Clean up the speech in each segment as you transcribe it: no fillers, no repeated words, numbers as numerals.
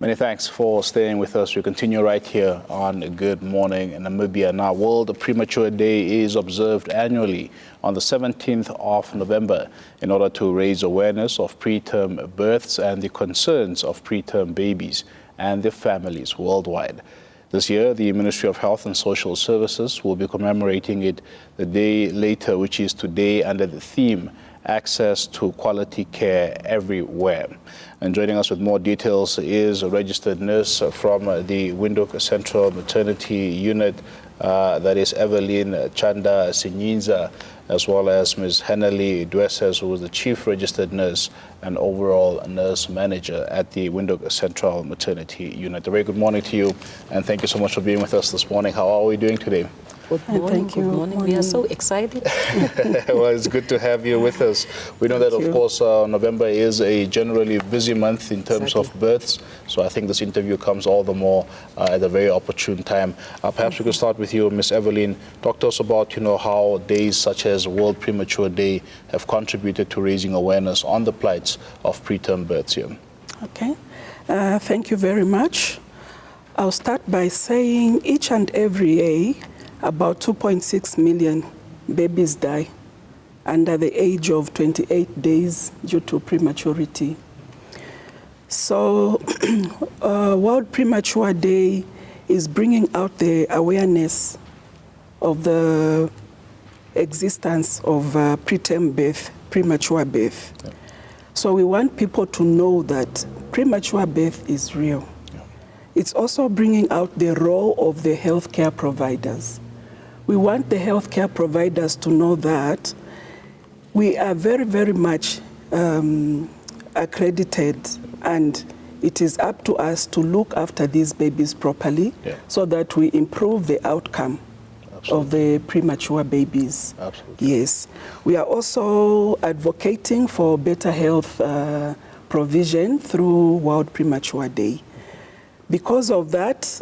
Many thanks for staying with us. We continue right here on Good Morning in Namibia. Now, World Premature Day is observed annually on the 17th of November in order to raise awareness of preterm births and the concerns of preterm babies and their families worldwide. This year, the Ministry of Health and Social Services will be commemorating it the day later, which is today, under the theme, Access to Quality Care Everywhere. And joining us with more details is a registered nurse from the Windhoek Central Maternity Unit, that is Evelyn Chanda Sinyinza, as well as Ms. Henely Dwesses, who is the Chief Registered Nurse and overall nurse manager at the Windhoek Central Maternity Unit. A very good morning to you, and thank you so much for being with us this morning. How are we doing today? Good morning, good morning. We are so excited. Well, it's good to have you with us. We know that, of course, November is a generally busy month in terms of births, so I think this interview comes all the more at a very opportune time. Perhaps we could start with you, Ms. Evelyn. Talk to us about, how days such as World Premature Day have contributed to raising awareness on the plights of preterm births here. Okay. Thank you very much. I'll start by saying each and every year, about 2.6 million babies die under the age of 28 days due to prematurity. So World Premature Day is bringing out the awareness of the existence of preterm birth, premature birth. Yeah. So we want people to know that premature birth is real. Yeah. It's also bringing out the role of the healthcare providers. We want the healthcare providers to know that we are very, very much accredited, and it is up to us to look after these babies properly, so that we improve the outcome of the premature babies. Absolutely. Yes. We are also advocating for better health provision through World Premature Day. Because of that,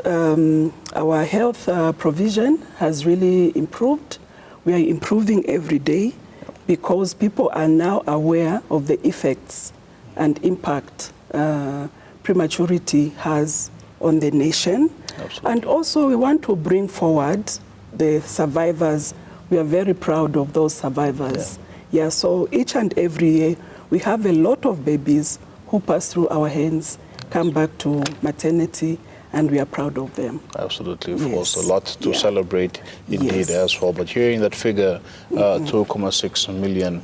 our health provision has really improved. We are improving every day because people are now aware of the effects and impact prematurity has on the nation. Absolutely. And also we want to bring forward the survivors. We are very proud of those survivors. Yeah, so each and every year we have a lot of babies who pass through our hands, come back to maternity, and we are proud of them. Absolutely, of course, a lot to celebrate indeed as well. But hearing that figure, 2.6 million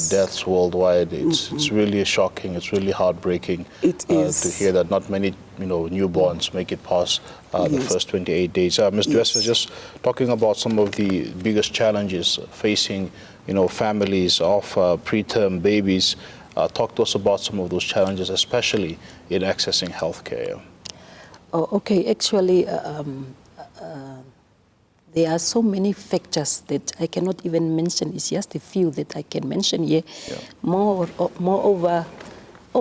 deaths worldwide, it's really shocking, it's really heartbreaking to hear that not many newborns make it past the first 28 days. Ms. Dwesses, just talking about some of the biggest challenges facing families of preterm babies. Talk to us about some of those challenges, especially in accessing healthcare. Oh, okay. Actually, there are so many factors that I cannot even mention. It's just a few that I can mention here. Yeah. Moreover,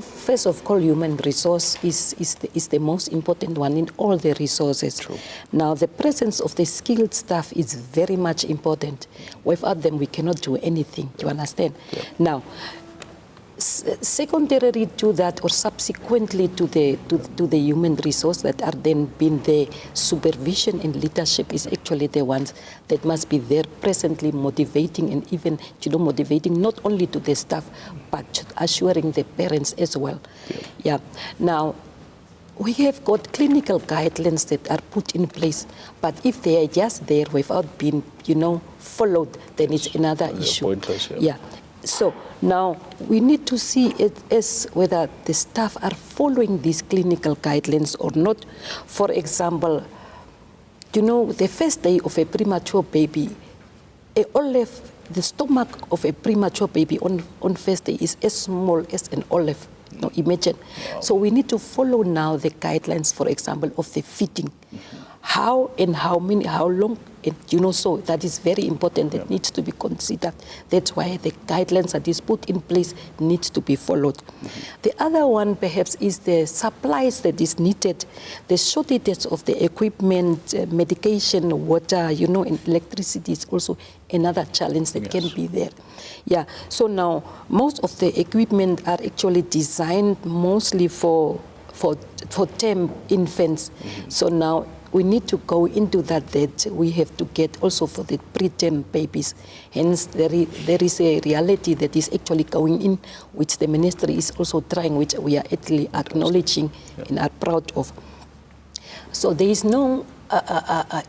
first of all, human resource is the most important one in all the resources. True. Now, the presence of the skilled staff is very much important. Without them, we cannot do anything. Do you understand? Yeah. Now, secondary to that, or subsequently to the human resource that are then being the supervision and leadership is actually the ones that must be there presently motivating, and even motivating not only to the staff but assuring the parents as well. Yeah. Now, we have got clinical guidelines that are put in place, but if they are just there without being followed, then it's another issue. Pointless, yeah. So now we need to see it as whether the staff are following these clinical guidelines or not. For example, the first day of a premature baby, the stomach of a premature baby on first day is as small as an olive. Now imagine. Wow. So we need to follow now the guidelines, for example, of the feeding. how and how long, and, so that is very important. That needs to be considered. That's why the guidelines that is put in place needs to be followed. The other one perhaps is the supplies that is needed, the shortages of the equipment, medication, water, and electricity is also another challenge that can be there. Yeah, so now most of the equipment are actually designed mostly for term infants. So now we need to go into that we have to get also for the preterm babies. Hence, there is a reality that is actually going in, which the ministry is also trying, which we are actually acknowledging and are proud of. So there is no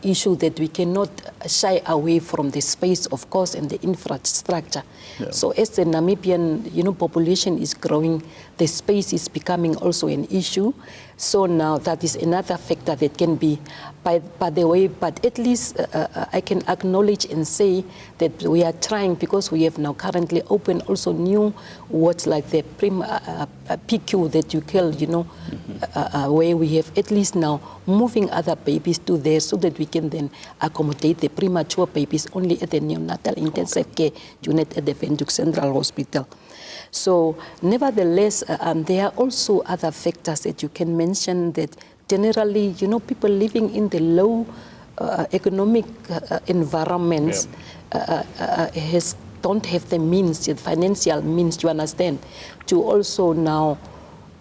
issue that we cannot shy away from the space, of course, and the infrastructure. Yeah. So as the Namibian, population is growing, the space is becoming also an issue. So now that is another factor that can be, by the way, but at least I can acknowledge and say that we are trying, because we have now currently opened also new wards like the PQ that you call, where we have at least now moving other babies to there so that we can then accommodate the premature babies only at the neonatal intensive care unit at the Windhoek Central Hospital. So nevertheless, there are also other factors that you can mention that generally, people living in the low economic environments don't have the means, the financial means, you understand, to also now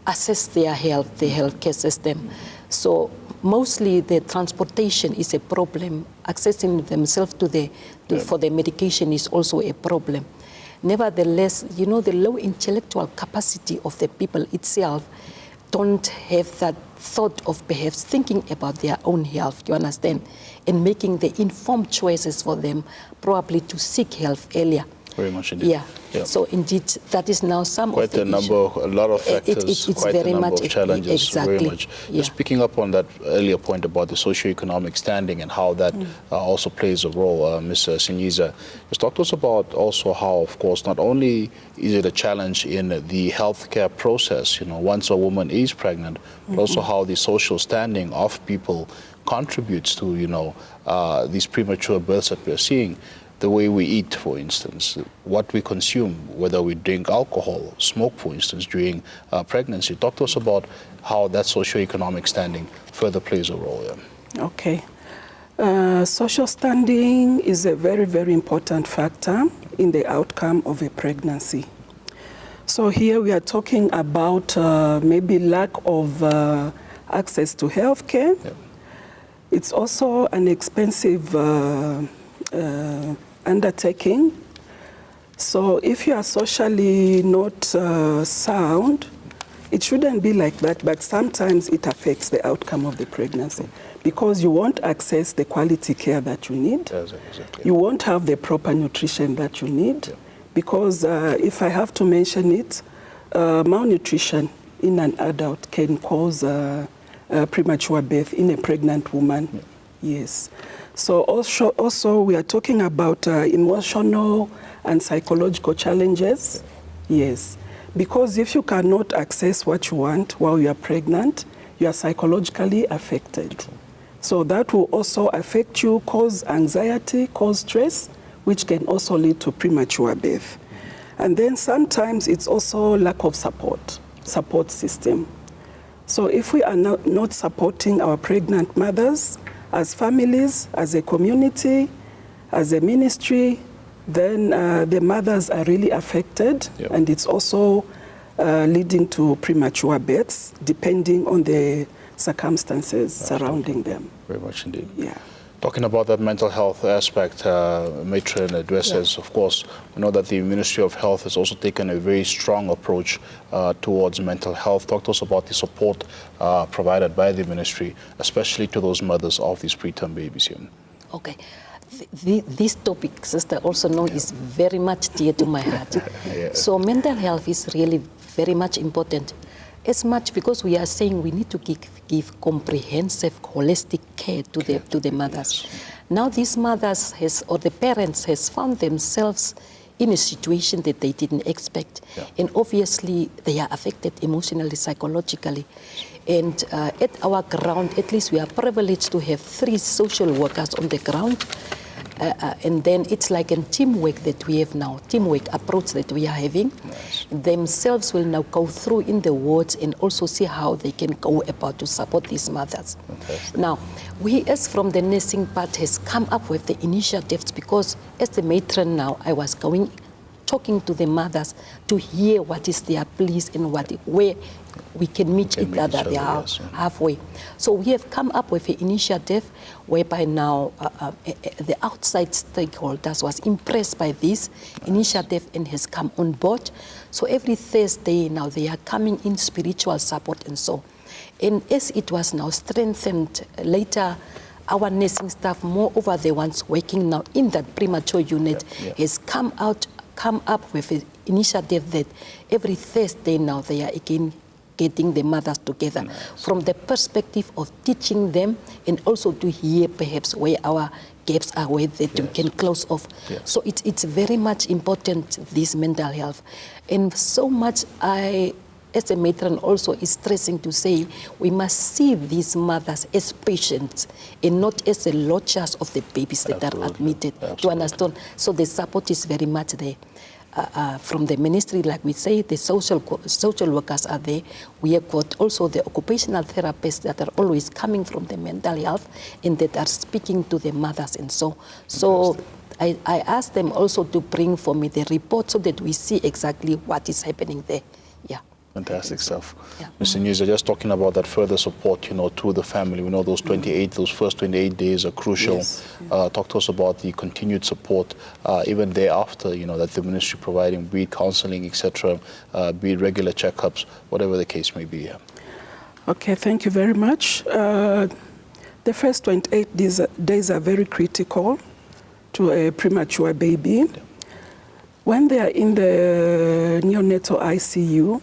assess their health, the healthcare system. So mostly the transportation is a problem. Accessing themselves for the medication is also a problem. Nevertheless, the low intellectual capacity of the people itself don't have that thought of perhaps thinking about their own health, you understand, and making the informed choices for them probably to seek help earlier. Very much indeed. Yeah. So indeed, that is now some quite of the a lot of factors, it's quite very a number much of challenges. exactly. Very much. Yeah. Just picking up on that earlier point about the socio-economic standing and how that also plays a role, Ms. Sinyiza, just talk to us about also how, of course, not only is it a challenge in the healthcare process, once a woman is pregnant, but also how the social standing of people contributes to, these premature births that we're seeing. The way we eat, for instance, what we consume, whether we drink alcohol, smoke, for instance, during pregnancy. Talk to us about how that socioeconomic standing further plays a role there. Okay. Social standing is a very, very important factor in the outcome of a pregnancy. So here we are talking about maybe lack of access to healthcare. Yep. It's also an expensive undertaking. So if you are socially not sound, it shouldn't be like that, but sometimes it affects the outcome of the pregnancy because you won't access the quality care that you need. Exactly. You won't have the proper nutrition that you need because if I have to mention it, malnutrition in an adult can cause premature birth in a pregnant woman. Yes. So also we are talking about emotional and psychological challenges. Yes. Because if you cannot access what you want while you are pregnant, you are psychologically affected. So that will also affect you, cause anxiety, cause stress, which can also lead to premature birth. And then sometimes it's also lack of support system. So if we are not supporting our pregnant mothers, as families, as a community, as a ministry, then the mothers are really affected, and it's also leading to premature births, depending on the circumstances surrounding them. Very much indeed. Yeah. Talking about that mental health aspect, Matron addresses, of course, we know that the Ministry of Health has also taken a very strong approach towards mental health. Talk to us about the support provided by the ministry, especially to those mothers of these preterm babies here. Okay. This topic, Sister, also know is very much dear to my heart. So mental health is really very much important. As much because we are saying we need to give comprehensive, holistic care to the mothers. Now these mothers or the parents has found themselves in a situation that they didn't expect. Yeah. And obviously, they are affected emotionally, psychologically. And at our ground, at least we are privileged to have 3 social workers on the ground. And then it's like a teamwork that we have now, teamwork approach that we are having. Nice. Themselves will now go through in the wards and also see how they can go about to support these mothers. Fantastic. Now, we as from the nursing part has come up with the initiatives because as the matron now, I was talking to the mothers to hear what is their pleas and where we can meet each other halfway. So we have come up with an initiative whereby now the outside stakeholders was impressed by this initiative and has come on board. So every Thursday now they are coming in spiritual support and so. And as it was now strengthened later, our nursing staff, moreover the ones working now in that premature unit, has come up with an initiative that every Thursday now they are again getting the mothers together from the perspective of teaching them and also to hear perhaps where our gaps are, where that we can close off. So it's very much important, this mental health. And so much as a matron also is stressing to say we must see these mothers as patients and not as the lodgers of the babies that are admitted. To understand. So the support is very much there. From the ministry, like we say, the social workers are there. We have got also the occupational therapists that are always coming from the mental health and that are speaking to the mothers and so. So I asked them also to bring for me the report so that we see exactly what is happening there. Yeah. Fantastic stuff. Yeah. Mr. Nyuza, just talking about that further support, to the family. We know those first 28 days are crucial. Yes. Talk to us about the continued support, even thereafter, that the ministry providing, be it counseling, etc., be it regular checkups, whatever the case may be. Yeah. Okay, thank you very much. The first 28 days are very critical to a premature baby. When they are in the neonatal ICU,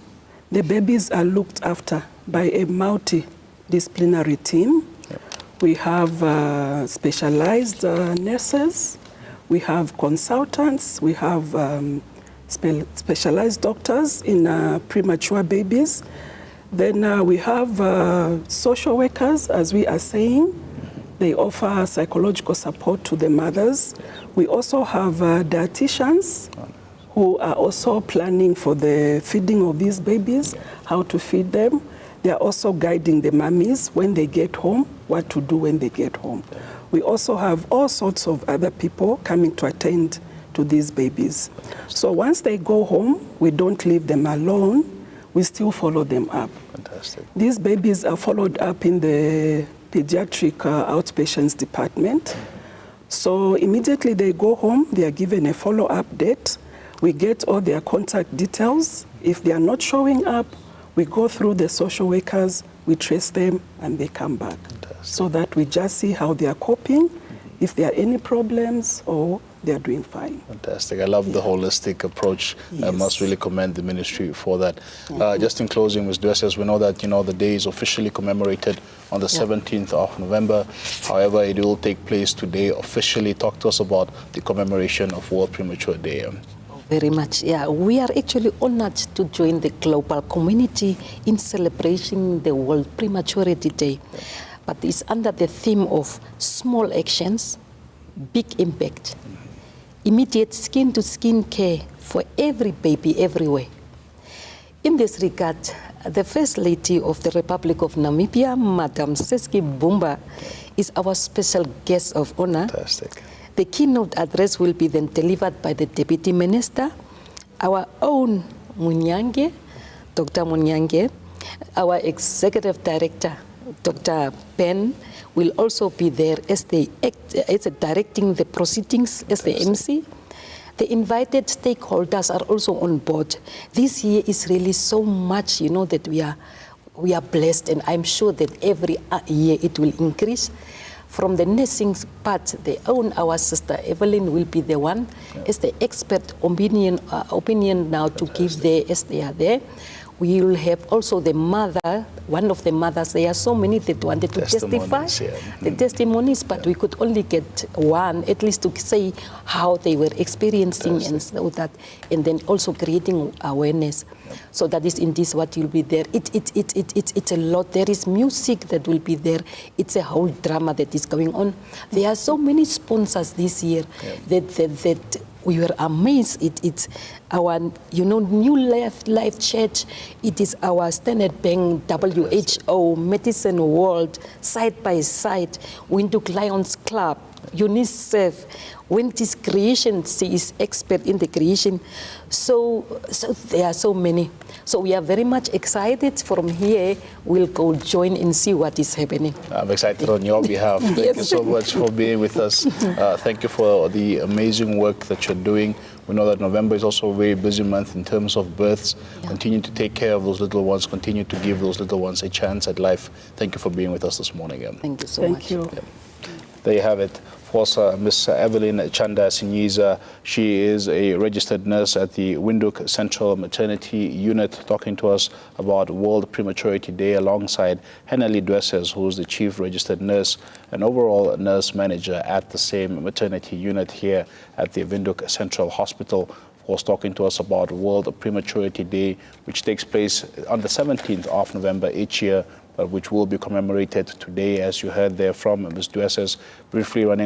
the babies are looked after by a multidisciplinary team. We have specialized nurses, we have consultants, we have specialized doctors in premature babies. Then we have social workers, as we are saying. They offer psychological support to the mothers. We also have dietitians who are also planning for the feeding of these babies, how to feed them. They are also guiding the mummies when they get home, what to do when they get home. We also have all sorts of other people coming to attend to these babies. So once they go home, we don't leave them alone. We still follow them up. Fantastic. These babies are followed up in the pediatric outpatients department. So immediately they go home, they are given a follow-up date. We get all their contact details. If they are not showing up, we go through the social workers, we trace them, and they come back. Fantastic. So that we just see how they are coping, if there are any problems, or they are doing fine. Fantastic. I love the holistic approach. I Yes. must really commend the ministry for that. Just in closing, Ms. Dwesses, we know that the day is officially commemorated on the 17th of November. However, it will take place today officially. Talk to us about the commemoration of World Premature Day. Very much, yeah. We are actually honored to join the global community in celebrating the World Prematurity Day. But it's under the theme of small actions, big impact. Immediate skin-to-skin care for every baby everywhere. In this regard, the First Lady of the Republic of Namibia, Madam Seski Bumba, is our special guest of honor. Fantastic. The keynote address will be then delivered by the Deputy Minister, our own Munyange, Dr. Munyange, our Executive Director, Dr. Ben, will also be there as directing the proceedings as the MC. The invited stakeholders are also on board. This year is really so much, that we are blessed, and I'm sure that every year it will increase. From the nursing part, our sister Evelyn will be the one as the expert opinion now to give there as they are there. We will have also the mother, one of the mothers. There are so many that wanted to testify, the testimonies, but we could only get one, at least to say how they were experiencing and so that, and then also creating awareness. So that is indeed what will be there. It's a lot. There is music that will be there. It's a whole drama that is going on. There are so many sponsors this year that we were amazed. It's our, New Life Church. It is our Standard Bank, WHO, Medicine World, side by side, Windhoek Lions Club, UNICEF. When this creation, she is expert in the creation. So there are so many. So we are very much excited. From here, we'll go join and see what is happening. I'm excited on your behalf. Thank you so much for being with us. Thank you for the amazing work that you're doing. We know that November is also a very busy month in terms of births. Yeah. Continue to take care of those little ones. Continue to give those little ones a chance at life. Thank you for being with us this morning. Thank you so much. Thank you. Yeah. There you have it. Of course, Ms. Evelyn Chanda Sinyiza, she is a registered nurse at the Windhoek Central Maternity Unit, talking to us about World Prematurity Day alongside Henely Dwesses, who is the chief registered nurse and overall nurse manager at the same maternity unit here at the Windhoek Central Hospital. Of course, talking to us about World Prematurity Day, which takes place on the 17th of November each year, which will be commemorated today, as you heard there from Ms. Dwesses, briefly running